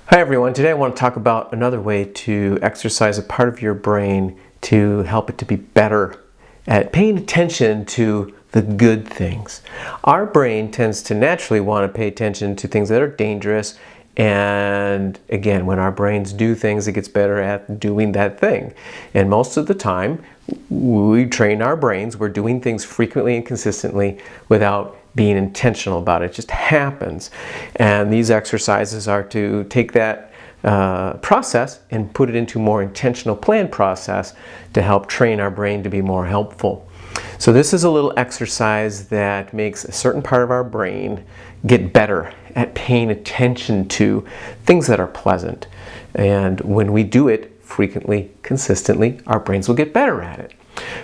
Hi everyone, today I want to talk about another way to exercise a part of your brain to help it to be better at paying attention to the good things. Our brain tends to naturally want to pay attention to things that are dangerous, and again, when our brains do things, it gets better at doing that thing. And most of the time, we train our brains, we're doing things frequently and consistently without being intentional about it. It just happens. And these exercises are to take that process and put it into a more intentional planned process to help train our brain to be more helpful. So this is a little exercise that makes a certain part of our brain get better at paying attention to things that are pleasant. And when we do it frequently, consistently, our brains will get better at it.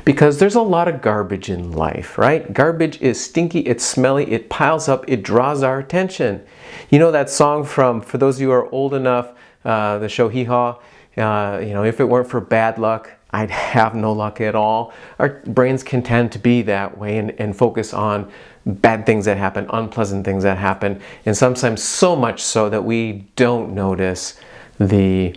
Because there's a lot of garbage in life, right? Garbage is stinky, it's smelly, it piles up, it draws our attention. You know that song from, for those of you who are old enough, the show Hee Haw, if it weren't for bad luck, I'd have no luck at all. Our brains can tend to be that way and focus on bad things that happen, unpleasant things that happen, and sometimes so much so that we don't notice the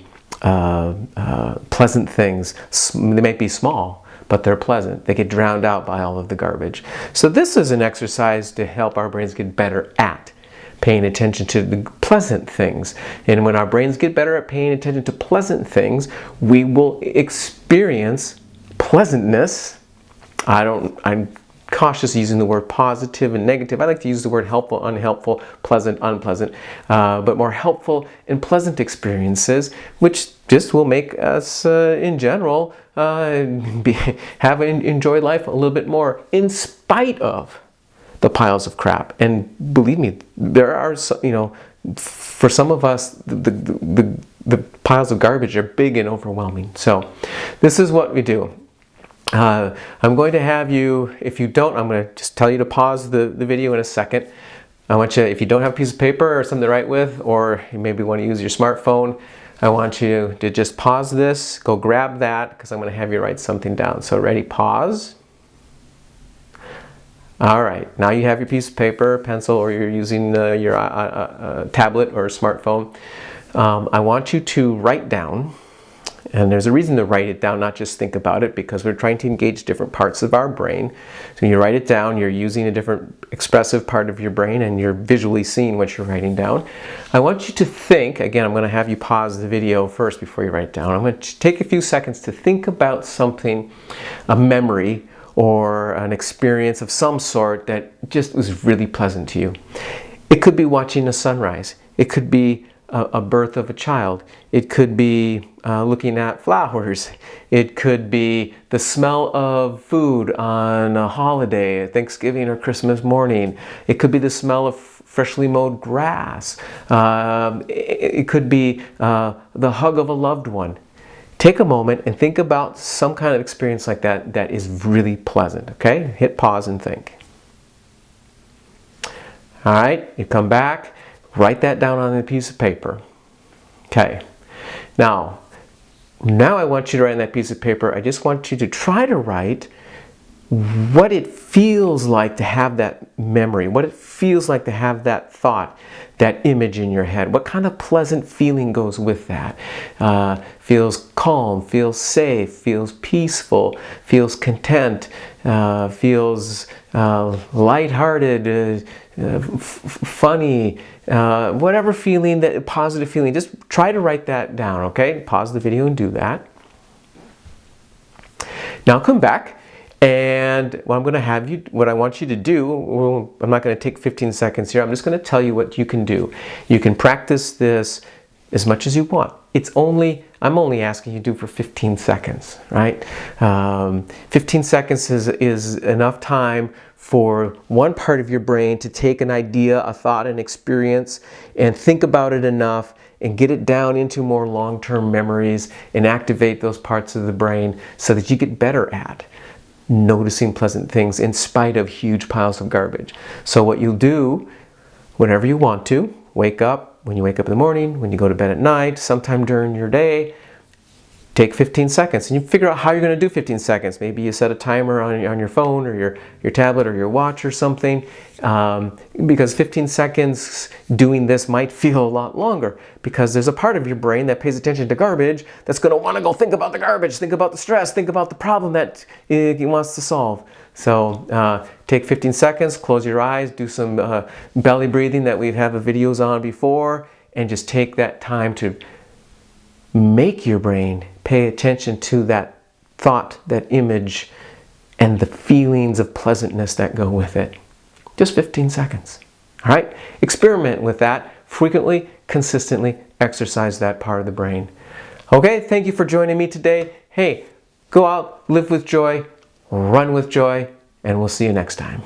pleasant things. They might be small, but they're pleasant. They get drowned out by all of the garbage. So this is an exercise to help our brains get better at paying attention to the pleasant things. And when our brains get better at paying attention to pleasant things, we will experience pleasantness. I'm cautious using the word positive and negative. I like to use the word helpful, unhelpful, pleasant, unpleasant, but more helpful and pleasant experiences, which just will make us, in general, enjoy life a little bit more, in spite of the piles of crap. And believe me, there are some, for some of us, the piles of garbage are big and overwhelming. So this is what we do. I'm going to have you, if you don't, I'm going to just tell you to pause the video in a second. I want you, if you don't have a piece of paper or something to write with, or you maybe want to use your smartphone, I want you to just pause this, go grab that, because I'm going to have you write something down. So ready, pause. All right, now you have your piece of paper, pencil, or you're using your tablet or smartphone. I want you to write down. And there's a reason to write it down, not just think about it, because we're trying to engage different parts of our brain. So when you write it down, you're using a different expressive part of your brain and you're visually seeing what you're writing down. I want you to think, again, I'm going to have you pause the video first before you write it down. I'm going to take a few seconds to think about something, a memory or an experience of some sort that just was really pleasant to you. It could be watching a sunrise. It could be a birth of a child. It could be looking at flowers. It could be the smell of food on a holiday, Thanksgiving or Christmas morning. It could be the smell of freshly mowed grass. It could be the hug of a loved one. Take a moment and think about some kind of experience like that that is really pleasant, okay? Hit pause and think. All right, you come back. Write that down on a piece of paper. Okay. Now I want you to write on that piece of paper, I just want you to try to write what it feels like to have that memory, what it feels like to have that thought, that image in your head. What kind of pleasant feeling goes with that? Feels calm, feels safe, feels peaceful, feels content, feels lighthearted, funny, whatever feeling, that positive feeling. Just try to write that down, okay? Pause the video and do that. Now come back. And what I'm going to have you, what I want you to do, I'm not going to take 15 seconds here. I'm just going to tell you what you can do. You can practice this as much as you want. I'm only asking you to do for 15 seconds, right? 15 seconds is enough time for one part of your brain to take an idea, a thought, an experience, and think about it enough and get it down into more long-term memories and activate those parts of the brain so that you get better at noticing pleasant things in spite of huge piles of garbage. So what you'll do whenever you want to, wake up, when you wake up in the morning, when you go to bed at night, sometime during your day, take 15 seconds, and you figure out how you're going to do 15 seconds. Maybe you set a timer on your phone or your tablet or your watch or something, because 15 seconds doing this might feel a lot longer, because there's a part of your brain that pays attention to garbage that's going to want to go think about the garbage, think about the stress, think about the problem that it wants to solve. So take 15 seconds, close your eyes, do some belly breathing that we have videos on before, and just take that time to make your brain pay attention to that thought, that image, and the feelings of pleasantness that go with it. Just 15 seconds. All right? Experiment with that frequently, consistently. Exercise that part of the brain. Okay, thank you for joining me today. Hey, go out, live with joy, run with joy, and we'll see you next time.